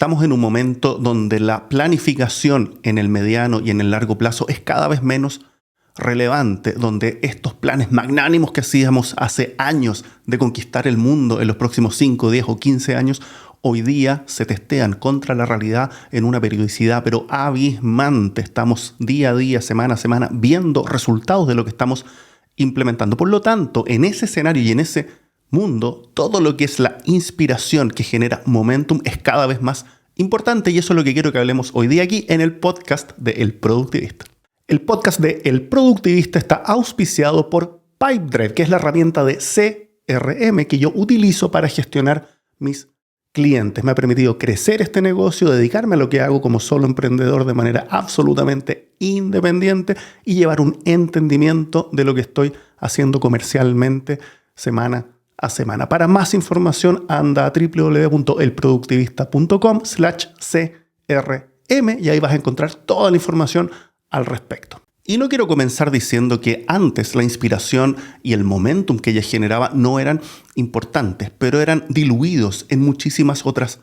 Estamos en un momento donde la planificación en el mediano y en el largo plazo es cada vez menos relevante, donde estos planes magnánimos que hacíamos hace años de conquistar el mundo en los próximos 5, 10 o 15 años, hoy día se testean contra la realidad en una periodicidad pero abismante. Estamos día a día, semana a semana, viendo resultados de lo que estamos implementando. Por lo tanto, en ese escenario y en ese mundo, todo lo que es la inspiración que genera momentum es cada vez más importante, y eso es lo que quiero que hablemos hoy día aquí en el podcast de El Productivista. El podcast de El Productivista está auspiciado por Pipedrive, que es la herramienta de CRM que yo utilizo para gestionar mis clientes. Me ha permitido crecer este negocio, dedicarme a lo que hago como solo emprendedor de manera absolutamente independiente y llevar un entendimiento de lo que estoy haciendo comercialmente semana a semana. Para más información, anda a www.elproductivista.com/CRM y ahí vas a encontrar toda la información al respecto. Y no quiero comenzar diciendo que antes la inspiración y el momentum que ella generaba no eran importantes, pero eran diluidos en muchísimas otras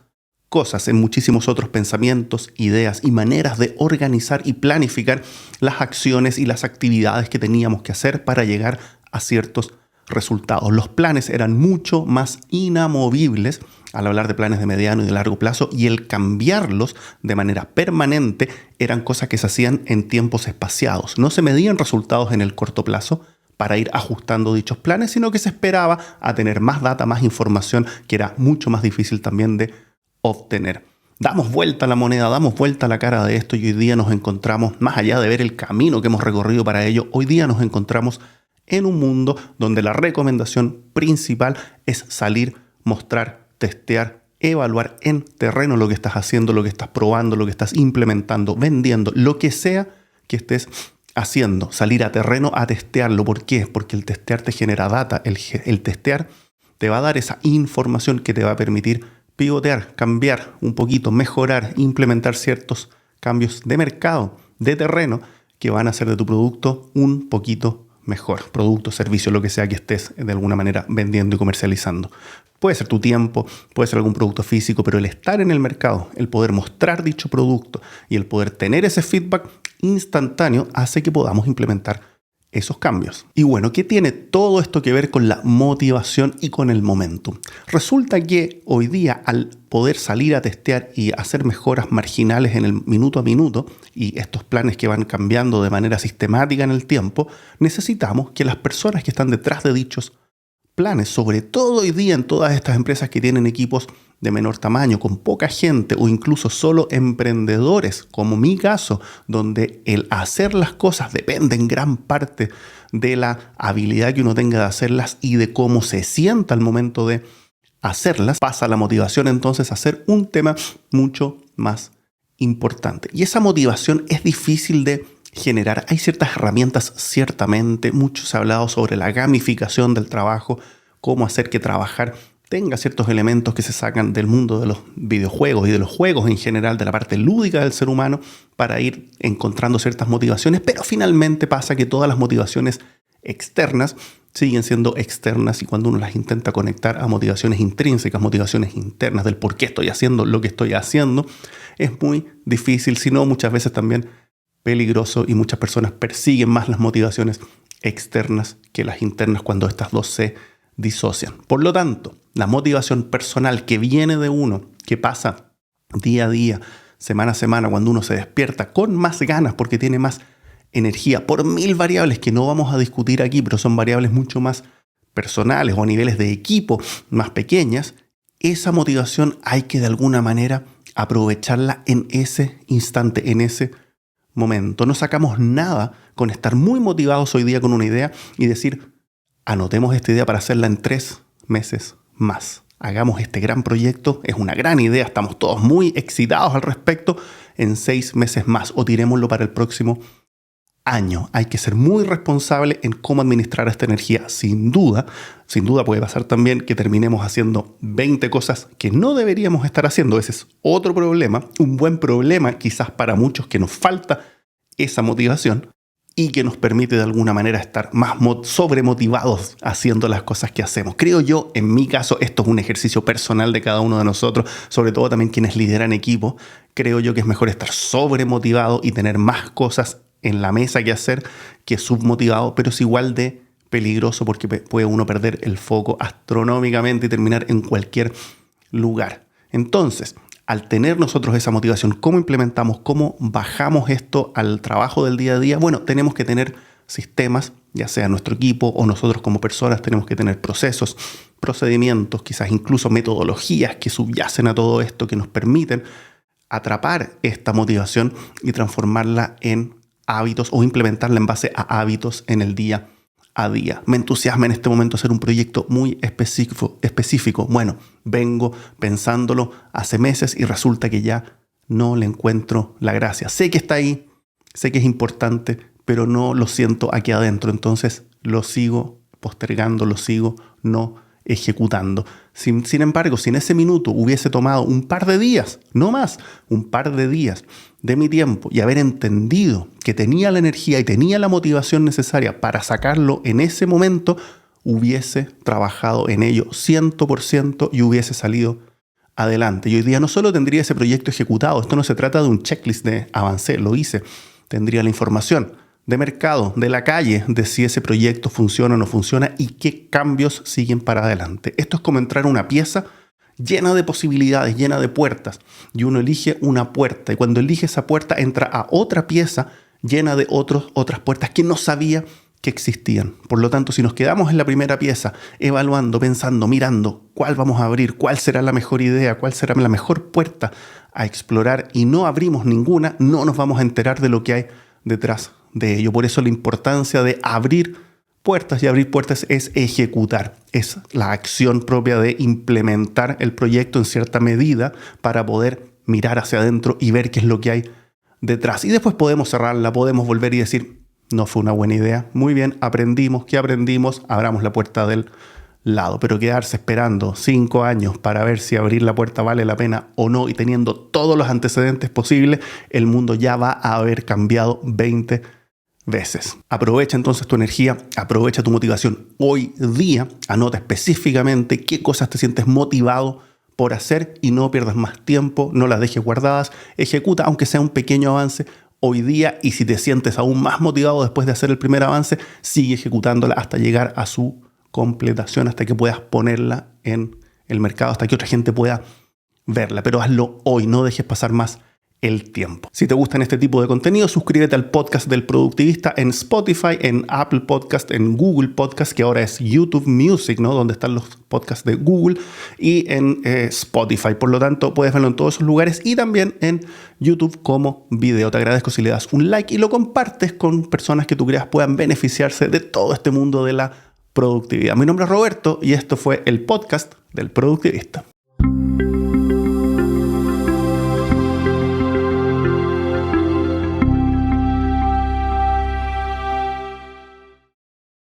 cosas, en muchísimos otros pensamientos, ideas y maneras de organizar y planificar las acciones y las actividades que teníamos que hacer para llegar a ciertos resultados. Los planes eran mucho más inamovibles al hablar de planes de mediano y de largo plazo, y el cambiarlos de manera permanente eran cosas que se hacían en tiempos espaciados. No se medían resultados en el corto plazo para ir ajustando dichos planes, sino que se esperaba a tener más data, más información, que era mucho más difícil también de obtener. Damos vuelta a la moneda, damos vuelta a la cara de esto, y hoy día nos encontramos, más allá de ver el camino que hemos recorrido para ello, hoy día nos encontramos en un mundo donde la recomendación principal es salir, mostrar, testear, evaluar en terreno lo que estás haciendo, lo que estás probando, lo que estás implementando, vendiendo, lo que sea que estés haciendo. Salir a terreno a testearlo. ¿Por qué? Porque el testear te genera data. El testear te va a dar esa información que te va a permitir pivotear, cambiar un poquito, mejorar, implementar ciertos cambios de mercado, de terreno, que van a hacer de tu producto un poquito mejor, producto, servicio, lo que sea que estés de alguna manera vendiendo y comercializando. Puede ser tu tiempo, puede ser algún producto físico, pero el estar en el mercado, el poder mostrar dicho producto y el poder tener ese feedback instantáneo hace que podamos implementar esos cambios. Y bueno, ¿qué tiene todo esto que ver con la motivación y con el momentum? Resulta que hoy día, al poder salir a testear y hacer mejoras marginales en el minuto a minuto, y estos planes que van cambiando de manera sistemática en el tiempo, necesitamos que las personas que están detrás de dichos planes, sobre todo hoy día en todas estas empresas que tienen equipos de menor tamaño, con poca gente, o incluso solo emprendedores, como mi caso, donde el hacer las cosas depende en gran parte de la habilidad que uno tenga de hacerlas y de cómo se sienta al momento de hacerlas, pasa la motivación entonces a ser un tema mucho más importante. Y esa motivación es difícil de generar. Hay ciertas herramientas, ciertamente. Mucho se ha hablado sobre la gamificación del trabajo, cómo hacer que trabajar tenga ciertos elementos que se sacan del mundo de los videojuegos y de los juegos en general, de la parte lúdica del ser humano, para ir encontrando ciertas motivaciones, pero finalmente pasa que todas las motivaciones externas siguen siendo externas, y cuando uno las intenta conectar a motivaciones intrínsecas, motivaciones internas del por qué estoy haciendo lo que estoy haciendo, es muy difícil, sino muchas veces también peligroso, y muchas personas persiguen más las motivaciones externas que las internas cuando estas dos se disocian. Por lo tanto, la motivación personal que viene de uno, que pasa día a día, semana a semana, cuando uno se despierta con más ganas porque tiene más energía, por 1000 variables que no vamos a discutir aquí, pero son variables mucho más personales o a niveles de equipo más pequeñas, esa motivación hay que de alguna manera aprovecharla en ese instante, en ese momento. No sacamos nada con estar muy motivados hoy día con una idea y decir: anotemos esta idea para hacerla en 3 meses más. Hagamos este gran proyecto, es una gran idea, estamos todos muy excitados al respecto, en 6 meses más, o tirémoslo para el próximo año. Hay que ser muy responsable en cómo administrar esta energía. Sin duda puede pasar también que terminemos haciendo 20 cosas que no deberíamos estar haciendo. Ese es otro problema, un buen problema quizás para muchos, que nos falta esa motivación. y que nos permite de alguna manera estar más sobremotivados haciendo las cosas que hacemos. Creo yo, en mi caso, esto es un ejercicio personal de cada uno de nosotros, sobre todo también quienes lideran equipos. Creo yo que es mejor estar sobremotivado y tener más cosas en la mesa que hacer que submotivado, pero es igual de peligroso porque puede uno perder el foco astronómicamente y terminar en cualquier lugar. Entonces, al tener nosotros esa motivación, ¿cómo implementamos, cómo bajamos esto al trabajo del día a día? Bueno, tenemos que tener sistemas, ya sea nuestro equipo o nosotros como personas, tenemos que tener procesos, procedimientos, quizás incluso metodologías que subyacen a todo esto, que nos permiten atrapar esta motivación y transformarla en hábitos o implementarla en base a hábitos en el día a día. Me entusiasma en este momento hacer un proyecto muy específico. Bueno, vengo pensándolo hace meses y resulta que ya no le encuentro la gracia. Sé que está ahí, sé que es importante, pero no lo siento aquí adentro. Entonces lo sigo postergando, lo sigo no ejecutando. Sin embargo, si en ese minuto hubiese tomado un par de días, no más, un par de días de mi tiempo y haber entendido que tenía la energía y tenía la motivación necesaria para sacarlo en ese momento, hubiese trabajado en ello 100% y hubiese salido adelante. Y hoy día no solo tendría ese proyecto ejecutado, esto no se trata de un checklist de avancé, lo hice, tendría la información de mercado, de la calle, de si ese proyecto funciona o no funciona y qué cambios siguen para adelante. Esto es como entrar a una pieza llena de posibilidades, llena de puertas, y uno elige una puerta, y cuando elige esa puerta entra a otra pieza llena de otras puertas que no sabía que existían. Por lo tanto, si nos quedamos en la primera pieza, evaluando, pensando, mirando cuál vamos a abrir, cuál será la mejor idea, cuál será la mejor puerta a explorar, y no abrimos ninguna, no nos vamos a enterar de lo que hay detrás de ello. Por eso la importancia de abrir puertas, y abrir puertas es ejecutar, es la acción propia de implementar el proyecto en cierta medida para poder mirar hacia adentro y ver qué es lo que hay detrás. Y después podemos cerrarla, podemos volver y decir, no fue una buena idea, muy bien, aprendimos, ¿qué aprendimos? Abramos la puerta del lado, pero quedarse esperando 5 años para ver si abrir la puerta vale la pena o no y teniendo todos los antecedentes posibles, el mundo ya va a haber cambiado 20 veces. Aprovecha entonces tu energía, aprovecha tu motivación hoy día, anota específicamente qué cosas te sientes motivado por hacer y no pierdas más tiempo, no las dejes guardadas, ejecuta aunque sea un pequeño avance hoy día y si te sientes aún más motivado después de hacer el primer avance, sigue ejecutándola hasta llegar a su completación, hasta que puedas ponerla en el mercado, hasta que otra gente pueda verla, pero hazlo hoy, no dejes pasar más el tiempo. Si te gustan este tipo de contenido, suscríbete al podcast del Productivista en Spotify, en Apple Podcast, en Google Podcast, que ahora es YouTube Music, ¿no? Donde están los podcasts de Google, y en Spotify. Por lo tanto, puedes verlo en todos esos lugares y también en YouTube como video. Te agradezco si le das un like y lo compartes con personas que tú creas puedan beneficiarse de todo este mundo de la productividad. Mi nombre es Roberto y esto fue el podcast del Productivista.